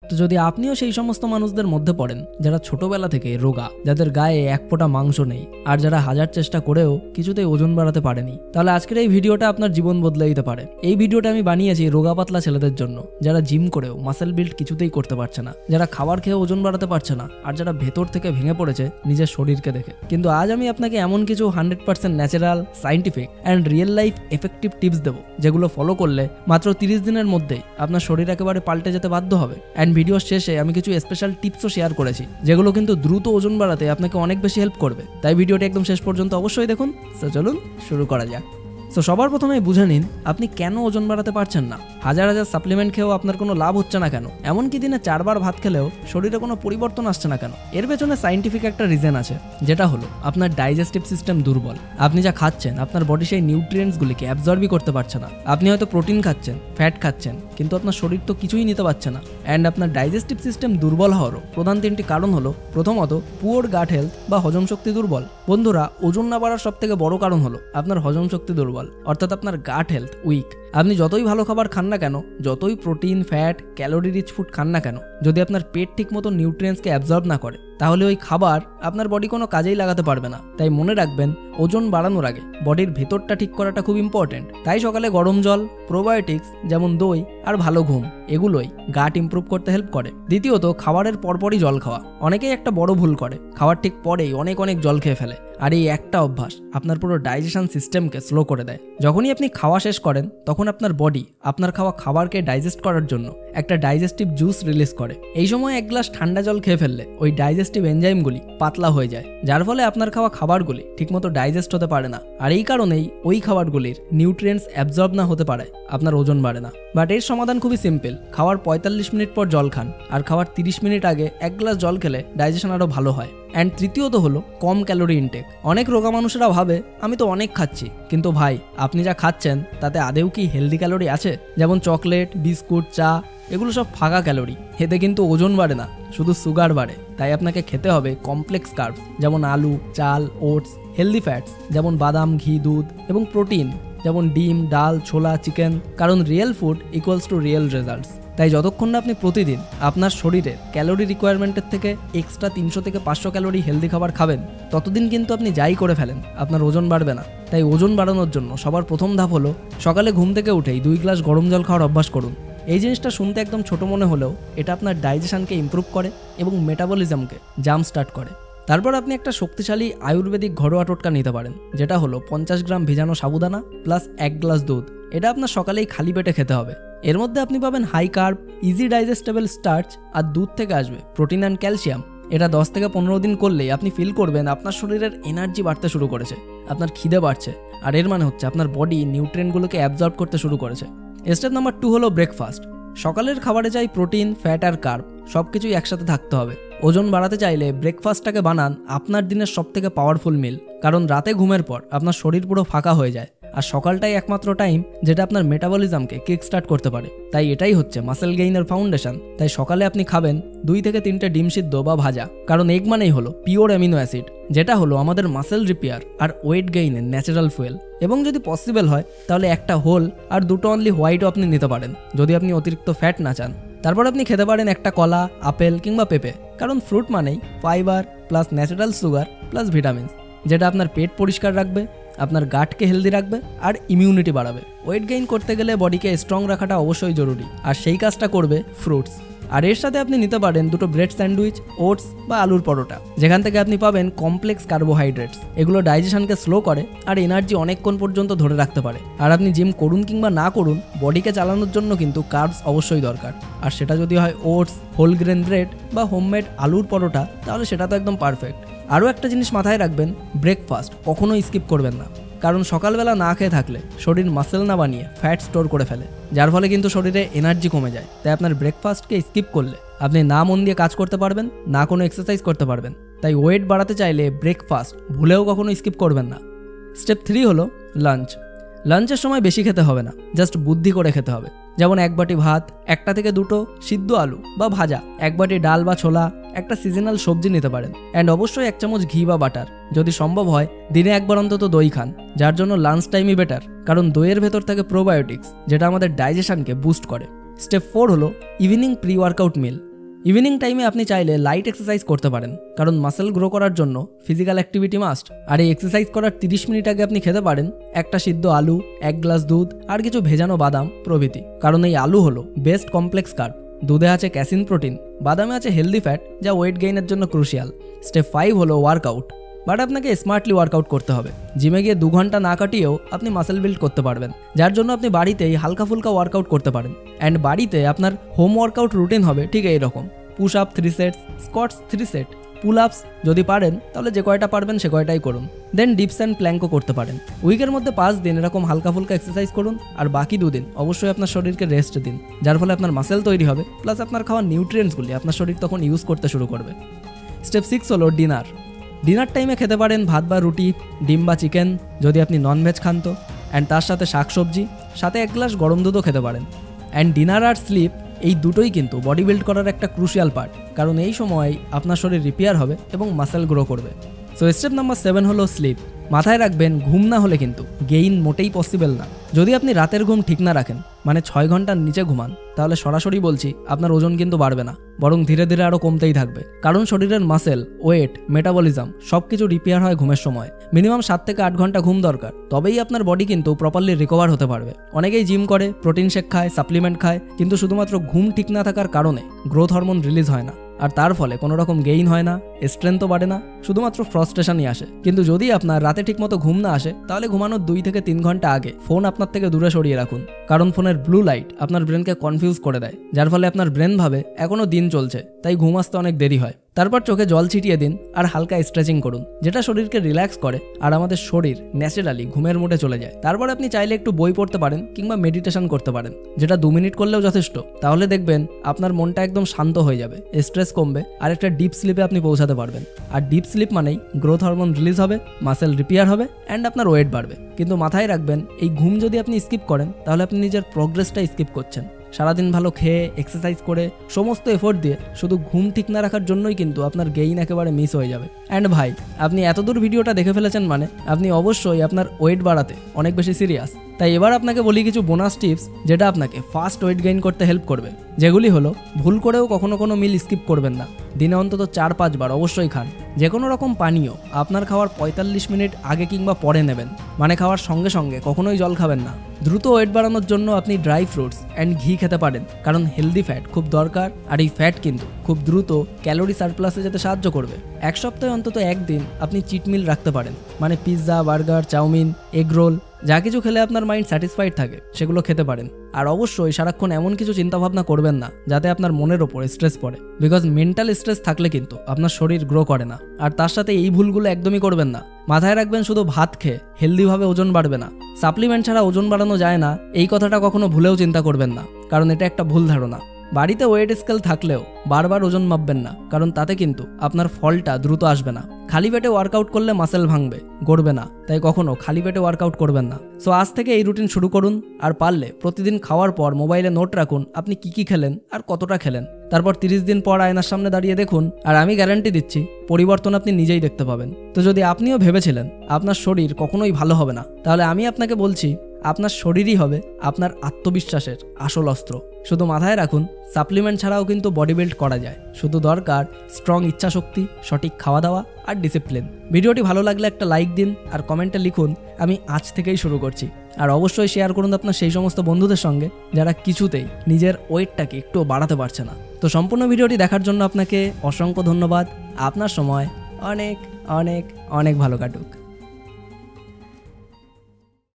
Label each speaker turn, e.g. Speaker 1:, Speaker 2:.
Speaker 1: তো যদি আপনিও সেই সমস্ত মানুষদের মধ্যে পড়েন যারা ছোটবেলা থেকে রোগা, যাদের গায়ে এক ফোঁটা মাংস নেই, আর যারা হাজার চেষ্টা করেও কিছুতেই ওজন বাড়াতে পারেনি, তাহলে আজকের এই ভিডিওটা আপনার জীবন বদলে দিতে পারে। এই ভিডিওটা আমি বানিয়েছি রোগা পাতলা ছেলেদের জন্য, যারা জিম করেও মাসেল বিল্ড কিছুতেই করতে পারছে না, যারা খাবার খেয়ে ওজন বাড়াতে পারছে না, আর যারা ভেতর থেকে ভেঙে পড়েছে নিজের শরীরকে দেখে। কিন্তু আজ আমি আপনাকে এমন কিছু 100% natural, scientific and real life effective tips দেবো, যেগুলো ফলো করলে মাত্র 30 দিনের মধ্যেই আপনার শরীর একেবারে পাল্টে যেতে বাধ্য হবে। অ্যান্ড ভিডিওর শেষে আমি কিছু স্পেশাল টিপসও শেয়ার করেছি, যেগুলো কিন্তু দ্রুত ওজন বাড়াতে আপনাকে অনেক বেশি হেল্প করবে। তাই ভিডিওটা একদম শেষ পর্যন্ত অবশ্যই দেখুন। তো চলুন শুরু করা যাক। তো সবার প্রথমে বুঝে নিন আপনি কেন ওজন বাড়াতে পারছেন না। হাজার হাজার সাপ্লিমেন্ট খেয়েও আপনার কোনো লাভ হচ্ছে না কেন? এমনকি দিনে 4 বার ভাত খেলেও শরীরে কোনো পরিবর্তন আসছে না কেন? এর পেছনে সাইন্টিফিক একটা রিজন আছে, যেটা হলো আপনার ডাইজেস্টিভ সিস্টেম দুর্বল। আপনি যা খাচ্ছেন আপনার বডি সেই নিউট্রিয়েন্টসগুলিকে অ্যাবজর্বই করতে পারছে না। আপনি হয়তো প্রোটিন খাচ্ছেন, ফ্যাট খাচ্ছেন, কিন্তু আপনার শরীর তো কিছুই নিতে পারছে না। অ্যান্ড আপনার ডাইজেস্টিভ সিস্টেম দুর্বল হওয়ারও প্রধান 3টি কারণ হলো, প্রথমত পুওর গাট হেলথ বা হজম শক্তি দুর্বল। বন্ধুরা, ওজন না বাড়ার সব থেকে বড় কারণ হলো আপনার হজম শক্তি দুর্বল, অর্থাৎ আপনার গাট হেলথ উইক। আপনি যতই ভালো খাবার খান না কেন, যতই protein, fat, calorie rich food খান না কেন, যদি আপনার পেট ঠিক মতো নিউট্রিয়েন্টসকে অ্যাবজর্ব না করে, তাহলে ওই খাবার আপনার বডি কোনো কাজেই লাগাতে পারবে না। তাই মনে রাখবেন, ওজন বাড়ানোর আগে বডির ভেতরটা ঠিক করাটা খুব ইম্পর্টেন্ট। তাই সকালে গরম জল, প্রোবায়োটিক্স যেমন দই আর ভালো ঘুম, এগুলোই গাট ইমপ্রুভ করতে হেল্প করে। দ্বিতীয়ত, খাবারের পরপরই জল খাওয়া। অনেকেই একটা বড় ভুল করে, খাওয়ার ঠিক পরেই অনেক জল খেয়ে ফেলে। আর এই একটা অভ্যাস আপনার পুরো ডাইজেশন সিস্টেমকে স্লো করে দেয়। যখনই আপনি খাওয়া শেষ করেন, তখন আপনার বডি আপনার খাওয়া খাবারকে ডাইজেস্ট করার জন্য একটা ডাইজেস্টিভ জুস রিলিজ করে। এই সময় এক গ্লাস ঠান্ডা জল খেয়ে ফেললে ওই ডাইজেস্টিভ এনজাইমগুলি পাতলা হয়ে যায়, যার ফলে আপনার খাওয়া খাবারগুলি ঠিকমতো ডাইজেস্ট হতে পারে না। আর এই কারণেই ওই খাবারগুলির নিউট্রিয়েন্টস অ্যাবজর্ব না হতে পারে, আপনার ওজন বাড়ে না। বাট এর সমাধান খুবই সিম্পল। খাওয়ার 45 মিনিট পর জল খান, আর খাওয়ার 30 মিনিট আগে এক গ্লাস জল খেলে ডাইজেশন আরও ভালো হয়। অ্যান্ড তৃতীয়ত হলো কম ক্যালোরি ইনটেক। অনেক রোগা মানুষেরা ভাবে আমি তো অনেক খাচ্ছি, কিন্তু ভাই, আপনি যা খাচ্ছেন তাতে আদেও কি হেলদি ক্যালোরি আছে? যেমন চকলেট, বিস্কুট, চা, এগুলো সব ফাঁকা ক্যালোরি। এতে কিন্তু ওজন বাড়ে না, শুধু সুগার বাড়ে। তাই আপনাকে খেতে হবে কমপ্লেক্স কার্বস, যেমন আলু, চাল, ওটস, হেলদি ফ্যাটস যেমন বাদাম, ঘি, দুধ, এবং প্রোটিন যেমন ডিম, ডাল, ছোলা, চিকেন। কারণ real food equals to real results. তাই যতক্ষণ না আপনি প্রতিদিন আপনার শরীরের ক্যালোরি রিকোয়ারমেন্টের থেকে এক্সট্রা 300 থেকে 500 ক্যালোরি হেলদি খাবার খাবেন, ততদিন কিন্তু আপনি যাই করে ফেলেন আপনার ওজন বাড়বে না। তাই ওজন বাড়ানোর জন্য সবার প্রথম ধাপ হলো সকালে ঘুম থেকে উঠেই 2 গ্লাস গরম জল খাওয়ার অভ্যাস করুন। এই জিনিসটা শুনতে একদম ছোট মনে হলেও এটা আপনার ডাইজেশনকে ইমপ্রুভ করে এবং মেটাবলিজমকে জাম্প স্টার্ট করে। তারপর আপনি একটা শক্তিশালী আয়ুর্বেদিক ঘরোয়া টোটকা নিতে পারেন, যেটা হলো 50 গ্রাম ভেজানো সাবুদানা প্লাস 1 গ্লাস দুধ। এটা আপনার সকালেই খালি পেটে খেতে হবে। এর মধ্যে আপনি পাবেন high carb, easy digestible starch, আর দুধ থেকে আসবে প্রোটিন অ্যান্ড ক্যালসিয়াম। এটা 10 থেকে 15 দিন করলেই আপনি ফিল করবেন আপনার শরীরের এনার্জি বাড়তে শুরু করেছে, আপনার খিদে বাড়ছে, আর এর মানে হচ্ছে আপনার বডি নিউট্রিয়েন্টগুলোকে অ্যাবজর্ব করতে শুরু করেছে। স্টেপ নাম্বার 2 হলো ব্রেকফাস্ট। সকালের খাবারে চাই প্রোটিন, ফ্যাট আর কার্ব, সব কিছুই একসাথে থাকতে হবে। ওজন বাড়াতে চাইলে ব্রেকফাস্টটাকে বানান আপনার দিনের সব থেকে পাওয়ারফুল মিল। কারণ রাতে ঘুমের পর আপনার শরীর পুরো ফাঁকা হয়ে যায়, আর সকালটাই একমাত্র টাইম যেটা আপনার মেটাবলিজমকে কিক স্টার্ট করতে পারে। তাই এটাই হচ্ছে মাসেল গেইনের ফাউন্ডেশন। তাই সকালে আপনি খাবেন 2 থেকে 3টে ডিম সিদ্ধ বা ভাজা। কারণ এগ মানেই হলো পিওর অ্যামিনো অ্যাসিড, যেটা হলো আমাদের মাসেল রিপেয়ার আর ওয়েট গেইনের ন্যাচারাল ফুয়েল। এবং যদি পসিবল হয় তাহলে একটা হোল আর 2টো অনলি হোয়াইটও আপনি নিতে পারেন, যদি আপনি অতিরিক্ত ফ্যাট না চান। তারপর আপনি খেতে পারেন একটা কলা, আপেল কিংবা পেঁপে। কারণ ফ্রুট মানেই fibre plus natural sugar plus vitamins, যেটা আপনার পেট পরিষ্কার রাখবে, আপনার গাটকে হেলদি রাখবে, আর ইমিউনিটি বাড়াবে। ওয়েট গেইন করতে গেলে বডিকে স্ট্রং রাখাটা অবশ্যই জরুরি, আর সেই কাজটা করবে ফ্রুটস। আর এর সাথে আপনি নিতে পারেন 2টো ব্রেড স্যান্ডউইচ, ওটস বা আলুর পরোটা, যেখান থেকে আপনি পাবেন কমপ্লেক্স কার্বোহাইড্রেটস। এগুলো ডাইজেশনকে স্লো করে আর এনার্জি অনেকক্ষণ পর্যন্ত ধরে রাখতে পারে। আর আপনি জিম করুন কিংবা না করুন, বডিকে চালানোর জন্য কিন্তু কার্বস অবশ্যই দরকার। আর সেটা যদি হয় ওটস, হোল গ্রেন ব্রেড বা হোমমেড আলুর পরোটা, তাহলে সেটা তো একদম পারফেক্ট। আরও একটা জিনিস মাথায় রাখবেন, ব্রেকফাস্ট কখনোই স্কিপ করবেন না। কারণ সকালবেলা না খেয়ে থাকলে শরীর মাসেল না বানিয়ে ফ্যাট স্টোর করে ফেলে, যার ফলে কিন্তু শরীরে এনার্জি কমে যায়। তাই আপনার ব্রেকফাস্টকে স্কিপ করলে আপনি না মন দিয়ে কাজ করতে পারবেন, না কোনো এক্সারসাইজ করতে পারবেন। তাই ওয়েট বাড়াতে চাইলে ব্রেকফাস্ট ভুলেও কখনো স্কিপ করবেন না। স্টেপ 3 হলো লাঞ্চ। লাঞ্চের সময় বেশি খেতে হবে না, জাস্ট বুদ্ধি করে খেতে হবে। যেমন 1 বাটি ভাত, 1টা থেকে 2টো সিদ্ধ আলু বা ভাজা, 1 বাটি ডাল বা ছোলা, একটা সিজনাল সবজি নিতে পারেন, অ্যান্ড অবশ্যই 1 চামচ ঘি বা বাটার। যদি সম্ভব হয় দিনে 1 বার অন্তত দই খান, যার জন্য লাঞ্চ টাইমই বেটার। কারণ দইয়ের ভেতর থাকে প্রোবায়োটিক্স, যেটা আমাদের ডাইজেশনকে বুস্ট করে। স্টেপ 4 হলো ইভিনিং প্রি ওয়ার্কআউট মিল। ইভিনিং টাইমে আপনি চাইলে লাইট এক্সারসাইজ করতে পারেন, কারণ মাসেল গ্রো করার জন্য ফিজিক্যাল অ্যাক্টিভিটি মাস্ট। আর এই এক্সারসাইজ করার 30 মিনিট আগে আপনি খেতে পারেন একটা সিদ্ধ আলু, 1 গ্লাস দুধ আর কিছু ভেজানো বাদাম প্রভৃতি। কারণ এই আলু হলো বেস্ট কমপ্লেক্স কার্ব, দুধে আছে ক্যাসিন প্রোটিন, বাদামে আছে হেলদি ফ্যাট যা ওয়েট গেইনের জন্য ক্রুশিয়াল। স্টেপ 5 হলো ওয়ার্কআউট, বাট আপনাকে স্মার্টলি ওয়ার্কআউট করতে হবে। জিমে গিয়ে 2 ঘন্টা না কাটিয়েও আপনি মাসেল বিল্ড করতে পারবেন, যার জন্য আপনি বাড়িতেই হালকা ফুলকা ওয়ার্কআউট করতে পারেন। অ্যান্ড বাড়িতে আপনার হোম ওয়ার্কআউট রুটিন হবে ঠিক এইরকম: push up 3 sets, squats 3 set, pull ups যদি পারেন তাহলে যে কয়টা পারবেন সে কয়টাই করুন। দেন ডিপস অ্যান্ড প্ল্যাঙ্কও করতে পারেন। উইকের মধ্যে 5 দিন এরকম হালকা ফুলকা এক্সারসাইজ করুন, আর বাকি 2 দিন অবশ্যই আপনার শরীরকে রেস্ট দিন, যার ফলে আপনার মাসেল তৈরি হবে, প্লাস আপনার খাওয়া নিউট্রিয়েন্টসগুলি আপনার শরীর তখন ইউজ করতে শুরু করবে। স্টেপ 6 হলো ডিনার। ডিনার টাইমে খেতে পারেন ভাত বা রুটি, ডিম বা চিকেন যদি আপনি ননভেজ খান তো, অ্যান্ড তার সাথে শাকসবজি, সাথে 1 গ্লাস গরম দুধও খেতে পারেন। অ্যান্ড ডিনার আর স্লিপ এই দুটোই কিন্তু বডি বিল্ড করার একটা ক্রুশিয়াল পার্ট, কারণ এই সময় আপনার শরীর রিপেয়ার হবে এবং মাসেল গ্রো করবে। সো স্টেপ নাম্বার 7 হলো স্লিপ। মাথায় রাখবেন ঘুম না হলে কিন্তু গেইন মোটেই পসিবল না। যদি আপনি রাতের ঘুম ঠিক না রাখেন, মানে 6 ঘন্টার নিচে ঘুমান, তাহলে সরাসরি বলছি আপনার ওজন কিন্তু বাড়বে না, বরং ধীরে ধীরে আরও কমতেই থাকবে। কারণ শরীরের মাসেল, ওয়েট, মেটাবলিজম সবকিছু রিপেয়ার হয় ঘুমের সময়। মিনিমাম 7 থেকে 8 ঘন্টা ঘুম দরকার, তবেই আপনার বডি কিন্তু প্রপারলি রিকভার হতে পারবে। অনেকেই জিম করে, প্রোটিন শেক খায়, সাপ্লিমেন্ট খায়, কিন্তু শুধুমাত্র ঘুম ঠিক না থাকার কারণে গ্রোথ হরমোন রিলিজ হয় না, আর তার ফলে কোনো রকম গেইন হয় না, স্ট্রেংথও বাড়ে না, শুধুমাত্র ফ্রাস্ট্রেশনই আসে। কিন্তু যদি আপনার রাতে ঠিকমতো ঘুম না আসে, তাহলে ঘুমানোর 2 থেকে 3 ঘন্টা আগে ফোন আপনার থেকে দূরে সরিয়ে রাখুন, কারণ ফোনের ব্লু লাইট আপনার ব্রেনকে কনফিউজ করে দেয়, যার ফলে আপনার ব্রেন ভাবে এখনো দিন চলছে, তাই ঘুম আসতে অনেক দেরি হয়। তারপর চোখে জল ছিটিয়ে দিন আর হালকা স্ট্রেচিং করুন, যেটা শরীরকে রিল্যাক্স করে আর আমাদের শরীর ন্যাচারালি ঘুমের মোডে চলে যায়। তারপর আপনি চাইলে একটু বই পড়তে পারেন কিংবা মেডিটেশন করতে পারেন, যেটা 2 মিনিট করলেও যথেষ্ট। তাহলে দেখবেন আপনার মনটা একদম শান্ত হয়ে যাবে, স্ট্রেস কমবে, আর একটা ডিপ স্লিপে আপনি পৌঁছাতে পারবেন। আর ডিপ স্লিপ মানেই গ্রোথ হরমোন রিলিজ হবে, মাসেল রিপেয়ার হবে, অ্যান্ড আপনার ওয়েট বাড়বে। কিন্তু মাথায় রাখবেন এই ঘুম যদি আপনি স্কিপ করেন, তাহলে আপনি নিজের প্রোগ্রেসটা স্কিপ করছেন। সারাদিন ভালো খেয়ে, এক্সারসাইজ করে, সমস্ত এফোর্ট দিয়ে শুধু ঘুম ঠিক না রাখার জন্যই কিন্তু আপনার গেইন একেবারে মিস হয়ে যাবে। অ্যান্ড ভাই, আপনি এতদূর ভিডিওটা দেখে ফেলেছেন মানে আপনি অবশ্যই আপনার ওয়েট বাড়াতে অনেক বেশি সিরিয়াস। তাই এবার আপনাকে বলি কিছু বোনাস টিপস, যেটা আপনাকে ফাস্ট ওয়েট গেইন করতে হেল্প করবে। যেগুলি হলো, ভুল করেও কখনো কোনো মিল স্কিপ করবেন না। দিনে অন্তত 4-5 বার অবশ্যই খান। যে কোনো রকম পানীয় আপনার খাওয়ার 45 মিনিট আগে কিংবা পরে নেবেন, মানে খাওয়ার সঙ্গে সঙ্গে কখনোই জল খাবেন না। দ্রুত ওয়েট বাড়ানোর জন্য আপনি ড্রাই ফ্রুটস অ্যান্ড ঘি খেতে পারেন, কারণ হেলদি ফ্যাট খুব দরকার, আর এই ফ্যাট কিন্তু খুব দ্রুত ক্যালোরি সারপ্লাসে যেতে সাহায্য করবে। 1 সপ্তাহে অন্তত 1 দিন আপনি চিট মিল রাখতে পারেন, মানে pizza, burger, chowmein, egg roll, যা কিছু খেলে আপনার মাইন্ড স্যাটিসফাইড থাকে সেগুলো খেতে পারেন। আর অবশ্যই সারাক্ষণ এমন কিছু চিন্তাভাবনা করবেন না যাতে আপনার মনের ওপর স্ট্রেস পড়ে, বিকজ মেন্টাল স্ট্রেস থাকলে কিন্তু আপনার শরীর গ্রো করে না। আর তার সাথে এই ভুলগুলো একদমই করবেন না। মাথায় রাখবেন শুধু ভাত খেয়ে হেলদিভাবে ওজন বাড়বে না, সাপ্লিমেন্ট ছাড়া ওজন বাড়ানো যায় না, এই কথাটা কখনো ভুলেও চিন্তা করবেন না, কারণ এটা একটা ভুল ধারণা। বাড়িতে ওয়েট স্কেল থাকলেও বারবার ওজন মাপবেন না, কারণ তাতে কিন্তু আপনার ফলটা দ্রুত আসবে না। খালি পেটে ওয়ার্কআউট করলে মাসেল ভাঙবে, গড়বে না, তাই কখনো খালি পেটে ওয়ার্কআউট করবেন না। সো আজ থেকে এই রুটিন শুরু করুন, আর পারলে প্রতিদিন খাওয়ার পর মোবাইলে নোট রাখুন আপনি কি খেলেন আর কতটা খেলেন। তারপর 30 দিন পর আয়নার সামনে দাঁড়িয়ে দেখুন, আর আমি গ্যারান্টি দিচ্ছি পরিবর্তন আপনি নিজেই দেখতে পাবেন। তো যদি আপনিও ভেবেছিলেন আপনার শরীর কখনোই ভালো হবে না, তাহলে আমি আপনাকে বলছি আপনার শরীরই হবে আপনার আত্মবিশ্বাসের আসল অস্ত্র। শুধু মাথায় রাখুন, সাপ্লিমেন্ট ছাড়াও কিন্তু বডি বিল্ড করা যায়, শুধু দরকার স্ট্রং ইচ্ছাশক্তি, সঠিক খাওয়া দাওয়া আর ডিসিপ্লিন। ভিডিওটি ভালো লাগলে একটা লাইক দিন, আর কমেন্টে লিখুন আমি আজ থেকেই শুরু করছি। আর অবশ্যই শেয়ার করুন আপনার সেই সমস্ত বন্ধুদের সঙ্গে যারা কিছুতেই নিজের ওয়েটটাকে একটু বাড়াতে পারছে না। তো সম্পূর্ণ ভিডিওটি দেখার জন্য আপনাকে অসংখ্য ধন্যবাদ। আপনার সময় অনেক অনেক অনেক ভালো কাটুক।